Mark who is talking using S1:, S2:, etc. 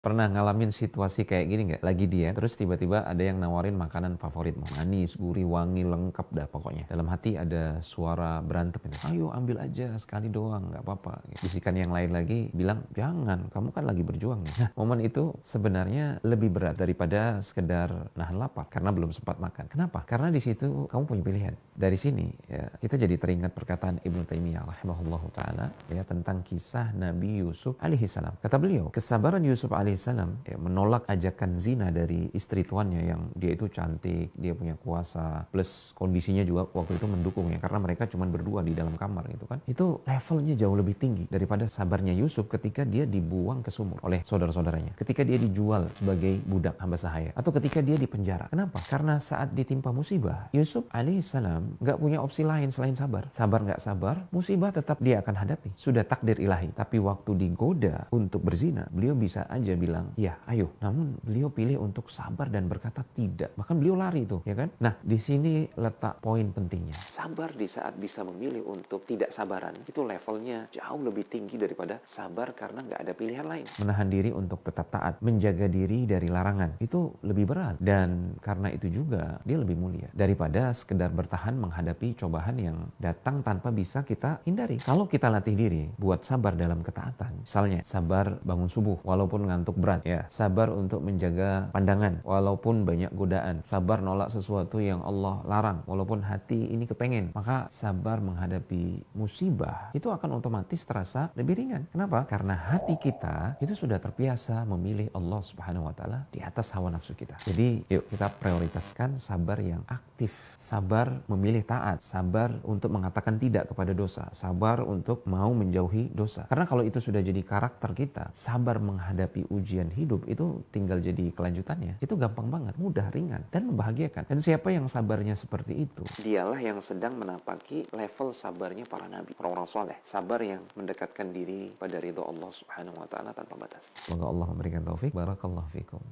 S1: Pernah ngalamin situasi kayak gini nggak? Lagi diet, terus tiba-tiba ada yang nawarin makanan favorit, mau manis, gurih, wangi, lengkap dah pokoknya. Dalam hati ada suara berantem itu. Ayo ambil aja sekali doang, nggak apa-apa. Bisikan yang lain lagi bilang, jangan, kamu kan lagi berjuang nih. Nah, momen itu sebenarnya lebih berat daripada sekedar nahan lapar karena belum sempat makan. Kenapa? Karena di situ kamu punya pilihan. Dari sini ya, kita jadi teringat perkataan Ibnu Taimiyah rahimahullahu taala ya tentang kisah Nabi Yusuf alaihi salam. Kata beliau, kesabaran Yusuf alaihissalam ya, menolak ajakan zina dari istri tuannya yang dia itu cantik, dia punya kuasa, plus kondisinya juga waktu itu mendukung ya, karena mereka cuma berdua di dalam kamar gitu kan. Itu levelnya jauh lebih tinggi daripada sabarnya Yusuf ketika dia dibuang ke sumur oleh saudara-saudaranya, ketika dia dijual sebagai budak hamba sahaya, atau ketika dia dipenjara. Kenapa? Karena saat ditimpa musibah, Yusuf alaihissalam nggak punya opsi lain selain sabar. Sabar nggak sabar, musibah tetap dia akan hadapi. Sudah takdir ilahi. Tapi waktu digoda untuk berzina, beliau bisa aja bilang, ya ayo. Namun beliau pilih untuk sabar dan berkata tidak. Bahkan beliau lari tuh, ya kan? Nah, di sini letak poin pentingnya. Sabar di saat bisa memilih untuk tidak sabaran, itu levelnya jauh lebih tinggi daripada sabar karena nggak ada pilihan lain. Menahan diri untuk tetap taat, menjaga diri dari larangan, itu lebih berat. Dan karena itu juga, dia lebih mulia daripada sekedar bertahan menghadapi cobaan yang datang tanpa bisa kita hindari. Kalau kita latih diri buat sabar dalam ketaatan, misalnya sabar bangun subuh walaupun ngantuk berat ya, sabar untuk menjaga pandangan walaupun banyak godaan, sabar nolak sesuatu yang Allah larang walaupun hati ini kepengen, maka sabar menghadapi musibah itu akan otomatis terasa lebih ringan. Kenapa? Karena hati kita itu sudah terbiasa memilih Allah Subhanahu wa taala di atas hawa nafsu kita. Jadi yuk kita prioritaskan sabar yang aktif, sabar memilih taat, sabar untuk mengatakan tidak kepada dosa, sabar untuk mau menjauhi dosa. Karena kalau itu sudah jadi karakter kita, sabar menghadapi ujian hidup itu tinggal jadi kelanjutannya. Itu gampang banget, mudah, ringan, dan membahagiakan. Dan siapa yang sabarnya seperti itu? Dialah yang sedang menapaki level sabarnya para nabi, orang-orang soleh. Sabar yang mendekatkan diri pada ridho Allah Subhanahu wa taala tanpa batas. Semoga Allah memberikan taufik. Barakallahu fikum.